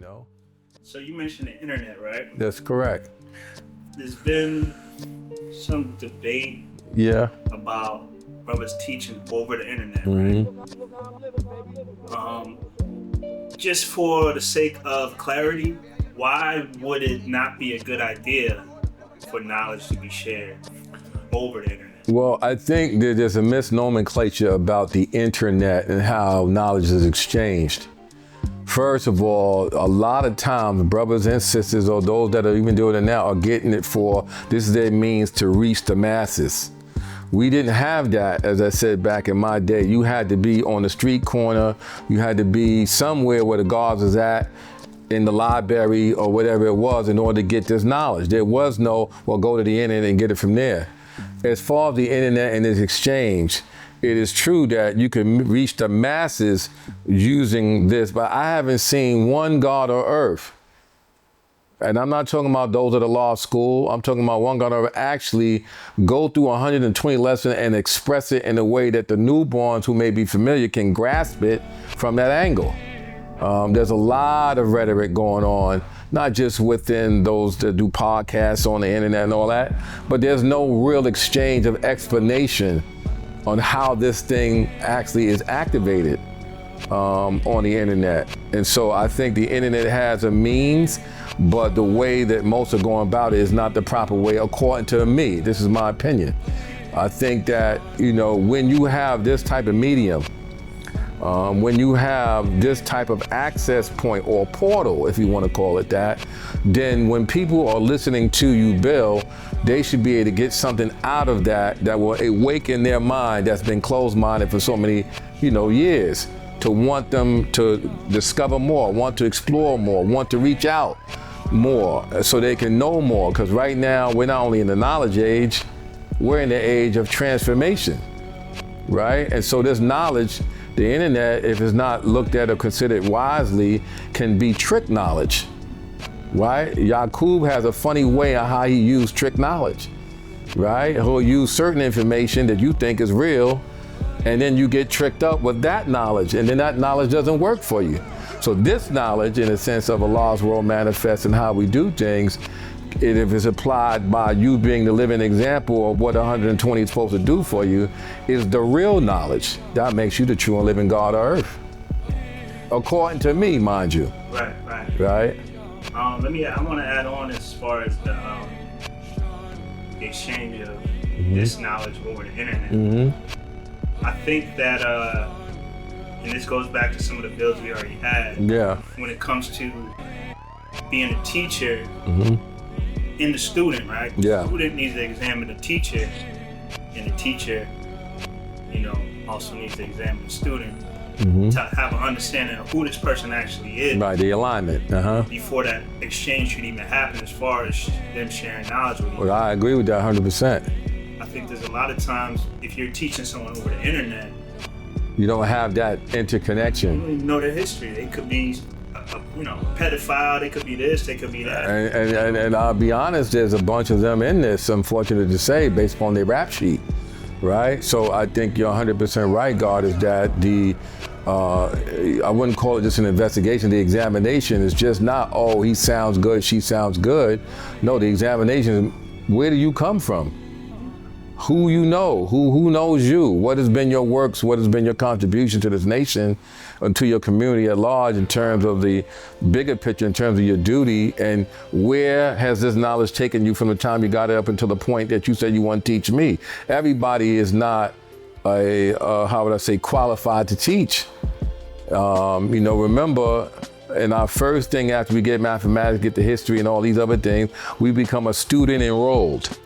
know? So you mentioned the internet, right? That's correct. There's been some debate about brothers teaching over the internet, right? Just for the sake of clarity, why would it not be a good idea for knowledge to be shared over the internet? Well, I think that there's a misnomenclature about the internet and how knowledge is exchanged. First of all, a lot of times brothers and sisters, or those that are even doing it now, are getting it for this is their means to reach the masses. We didn't have that, as I said back in my day. You had to be on the street corner. You had to be somewhere where the guards was at, in the library or whatever it was, in order to get this knowledge. There was no, well, go to the internet and get it from there. As far as the internet and its exchange, it is true that you can reach the masses using this, but I haven't seen one God on earth. And I'm not talking about those at the law school. I'm talking about one God on earth actually go through 120 lessons and express it in a way that the newborns who may be familiar can grasp it from that angle. There's a lot of rhetoric going on, not just within those that do podcasts on the internet and all that, but there's no real exchange of explanation on how this thing actually is activated on the internet. And so I think the internet has a means, but the way that most are going about it is not the proper way, according to me. This is my opinion. I think that, you know, when you have this type of medium, when you have this type of access point or portal, if you want to call it that, then when people are listening to you, Bill, they should be able to get something out of that that will awaken their mind that's been closed-minded for so many, years, to want them to discover more, want to explore more, want to reach out more so they can know more. Because right now, we're not only in the knowledge age, we're in the age of transformation, right? And so this knowledge, the internet, if it's not looked at or considered wisely, can be trick knowledge, right? Yaqub has a funny way of how he used trick knowledge, right? He'll use certain information that you think is real, and then you get tricked up with that knowledge, and then that knowledge doesn't work for you. So this knowledge, in a sense of Allah's world manifest and how we do things, if it's applied by you being the living example of what 120 is supposed to do for you, is the real knowledge. That makes you the true and living God of earth. According to me, mind you. Right. Right? I want to add on as far as the exchange of this knowledge over the internet. I think that, and this goes back to some of the bills we already had. Yeah. When it comes to being a teacher, in the student, right? Yeah. The student needs to examine the teacher, and the teacher, also needs to examine the student to have an understanding of who this person actually is. Right, the alignment. Before that exchange should even happen, as far as them sharing knowledge with you. Well, I agree with that 100%. I think there's a lot of times, if you're teaching someone over the internet, you don't have that interconnection. You don't even know their history. They could be pedophile, they could be this, they could be that. And I'll be honest, there's a bunch of them in this, unfortunate to say, based upon their rap sheet, right? So I think you're 100% right, God, is that I wouldn't call it just an investigation. The examination is just not, oh, he sounds good, she sounds good. No, the examination is, where do you come from? Who you know, who knows you, what has been your works, what has been your contribution to this nation and to your community at large in terms of the bigger picture, in terms of your duty, and where has this knowledge taken you from the time you got it up until the point that you said you want to teach me? Everybody is not qualified to teach. Remember, in our first thing after we get mathematics, get the history and all these other things, we become a student enrolled.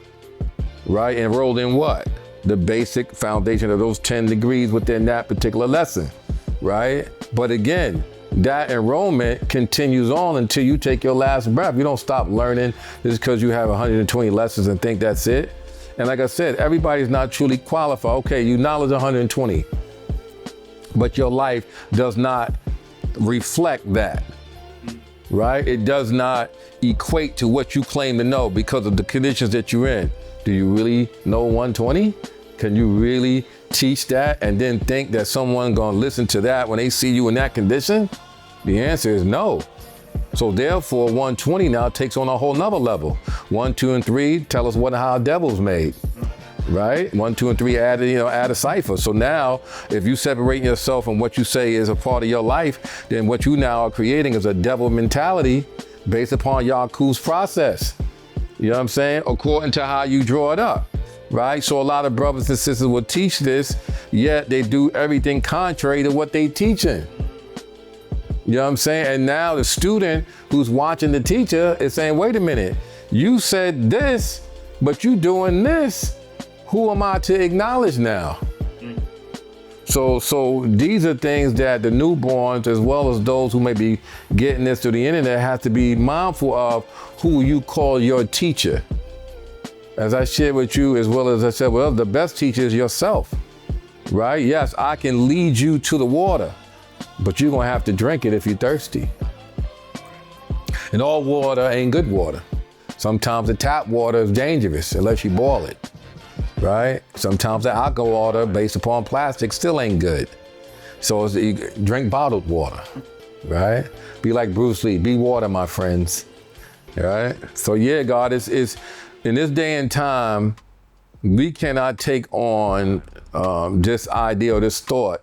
Right? Enrolled in what? The basic foundation of those 10 degrees within that particular lesson, right? But again, that enrollment continues on until you take your last breath. You don't stop learning just because you have 120 lessons and think that's it. And like I said, everybody's not truly qualified. Okay, you knowledge 120, but your life does not reflect that, right? It does not equate to what you claim to know because of the conditions that you're in. Do you really know 120? Can you really teach that and then think that someone gonna listen to that when they see you in that condition? The answer is no. So therefore, 120 now takes on a whole nother level. 1, 2, and 3 tell us how a devil's made. Right? 1, 2, and 3 add a cipher. So now, if you separate yourself from what you say is a part of your life, then what you now are creating is a devil mentality based upon Yaku's process. You know what I'm saying? According to how you draw it up. Right? So a lot of brothers and sisters will teach this, yet they do everything contrary to what they teaching. You know what I'm saying? And now the student who's watching the teacher is saying, wait a minute, you said this, but you doing this. Who am I to acknowledge now? So these are things that the newborns, as well as those who may be getting this through the internet, have to be mindful of who you call your teacher. As I shared with you, as well as I said, well, the best teacher is yourself, right? Yes, I can lead you to the water, but you're gonna have to drink it if you're thirsty. And all water ain't good water. Sometimes the tap water is dangerous unless you boil it. Right? Sometimes the alcohol water based upon plastic still ain't good. So drink bottled water, right? Be like Bruce Lee, be water, my friends, right? So yeah, God, is in this day and time, we cannot take on this idea or this thought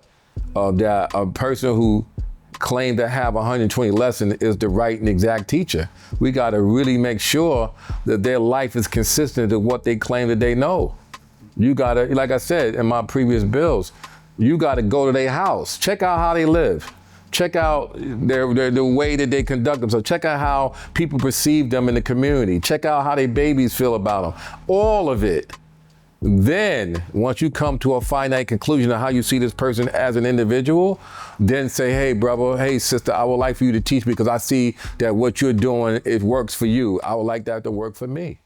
of that a person who claimed to have 120 lessons is the right and exact teacher. We got to really make sure that their life is consistent to what they claim that they know. You gotta, like I said in my previous bills, you gotta go to their house, check out how they live, check out the way that they conduct themselves, check out how people perceive them in the community, check out how their babies feel about them, all of it. Then, once you come to a finite conclusion of how you see this person as an individual, then say, hey, brother, hey, sister, I would like for you to teach me because I see that what you're doing, it works for you. I would like that to work for me.